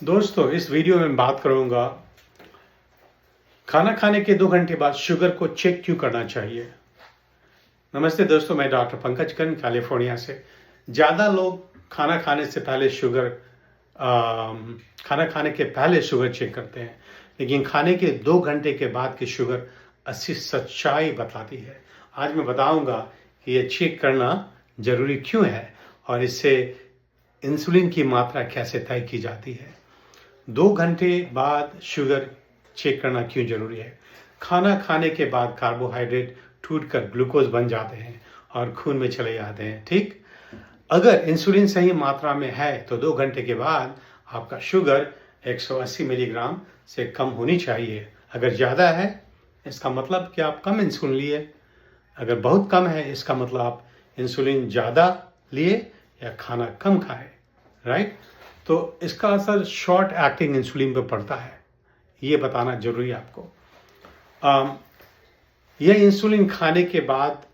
दोस्तों, इस वीडियो में मैं बात करूंगा खाना खाने के 2 घंटे बाद शुगर को चेक क्यों करना चाहिए। नमस्ते दोस्तों, मैं डॉक्टर पंकज कर्ण कैलिफोर्निया से। ज़्यादा लोग खाना खाने के पहले शुगर चेक करते हैं, लेकिन खाने के 2 घंटे के बाद की शुगर असली सच्चाई बताती है। आज मैं बताऊंगा कि ये चेक करना ज़रूरी क्यों है और इससे इंसुलिन की मात्रा कैसे तय की जाती है। 2 घंटे बाद शुगर चेक करना क्यों ज़रूरी है। खाना खाने के बाद कार्बोहाइड्रेट टूटकर ग्लूकोज बन जाते हैं और खून में चले जाते हैं, ठीक। अगर इंसुलिन सही मात्रा में है तो 2 घंटे के बाद आपका शुगर 180 मिलीग्राम से कम होनी चाहिए। अगर ज़्यादा है इसका मतलब कि आप कम इंसुलिन लिए, अगर बहुत कम है इसका मतलब आप इंसुलिन ज़्यादा लिए या खाना कम खाए, राइट। तो इसका असर शॉर्ट एक्टिंग इंसुलिन पर पड़ता है, ये बताना जरूरी है आपको। यह इंसुलिन खाने के बाद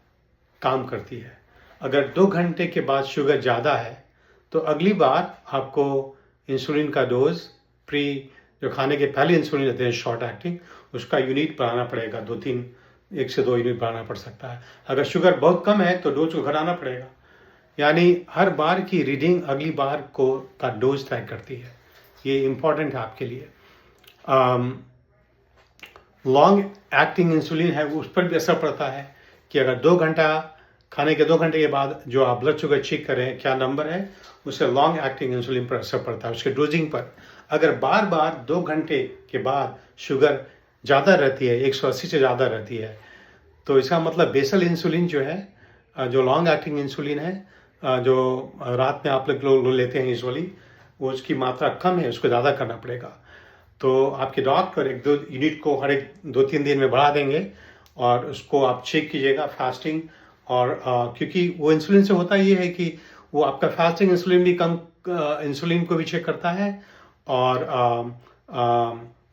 काम करती है। अगर 2 घंटे के बाद शुगर ज़्यादा है तो अगली बार आपको इंसुलिन का डोज जो खाने के पहले इंसुलिन लेते हैं शॉर्ट एक्टिंग, उसका यूनिट बढ़ाना पड़ेगा। 1 से 2 यूनिट बढ़ाना पड़ सकता है। अगर शुगर बहुत कम है तो डोज को घटाना पड़ेगा। यानी हर बार की रीडिंग अगली बार का डोज तय करती है। ये इम्पॉर्टेंट है आपके लिए। लॉन्ग एक्टिंग इंसुलिन है उस पर भी असर पड़ता है कि अगर खाने के 2 घंटे के बाद जो आप ब्लड शुगर चेक करें क्या नंबर है, उससे लॉन्ग एक्टिंग इंसुलिन पर असर पड़ता है, उसके डोजिंग पर। अगर बार बार 2 घंटे के बाद शुगर ज़्यादा रहती है, 180 से ज़्यादा रहती है, तो इसका मतलब बेसल इंसुलिन जो है, जो लॉन्ग एक्टिंग इंसुलिन है, जो रात में आप लोग लेते हैं यूजुअली, वो उसकी मात्रा कम है, उसको ज़्यादा करना पड़ेगा। तो आपके डॉक्टर 1-2 यूनिट को हर एक 2-3 दिन में बढ़ा देंगे और उसको आप चेक कीजिएगा फास्टिंग। और क्योंकि वो इंसुलिन से होता ये है कि वो आपका फास्टिंग इंसुलिन भी कम इंसुलिन को भी चेक करता है और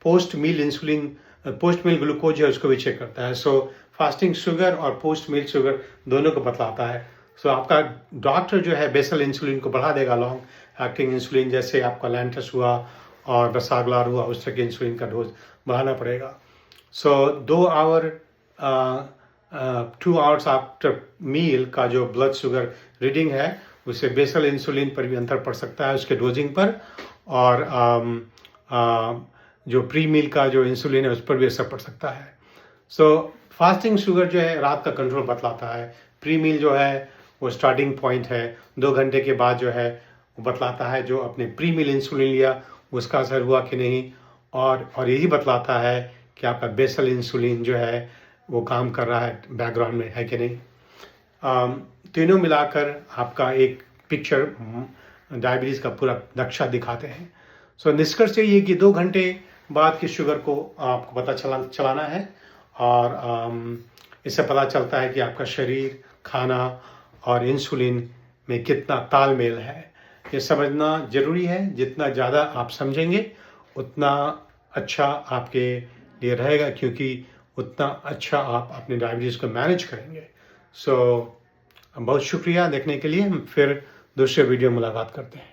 पोस्ट मील ग्लूकोज है उसको भी चेक करता है। सो फास्टिंग शुगर और पोस्ट मील शुगर दोनों को बतलाता है। सो आपका डॉक्टर जो है बेसल इंसुलिन को बढ़ा देगा, लॉन्ग एक्टिंग इंसुलिन जैसे आपका लैंटस हुआ और रसाग्लार हुआ, उस तरह के इंसुलिन का डोज बढ़ाना पड़ेगा। सो 2 आवर्स आफ्टर मील का जो ब्लड शुगर रीडिंग है उससे बेसल इंसुलिन पर भी अंतर पड़ सकता है, उसके डोजिंग पर। और जो प्री मील का जो इंसुलिन है उस पर भी असर पड़ सकता है। सो फास्टिंग शुगर जो है रात का कंट्रोल बतलाता है। प्री मील जो है वो स्टार्टिंग पॉइंट है। 2 घंटे के बाद जो है वो बतलाता है जो अपने प्री मील इंसुलिन लिया उसका असर हुआ कि नहीं, और यही बतलाता है कि आपका बेसल इंसुलिन जो है वो काम कर रहा है बैकग्राउंड में, है कि नहीं। तीनों मिलाकर आपका एक पिक्चर डायबिटीज़ का पूरा नक्शा दिखाते हैं। सो निष्कर्ष यही है कि 2 घंटे बाद की शुगर को आपको पता चलाना है और इससे पता चलता है कि आपका शरीर, खाना और इंसुलिन में कितना तालमेल है। ये समझना ज़रूरी है। जितना ज़्यादा आप समझेंगे उतना अच्छा आपके लिए रहेगा, क्योंकि उतना अच्छा आप अपने डायबिटीज़ को मैनेज करेंगे। सो बहुत शुक्रिया देखने के लिए। हम फिर दूसरे वीडियो में मुलाकात करते हैं।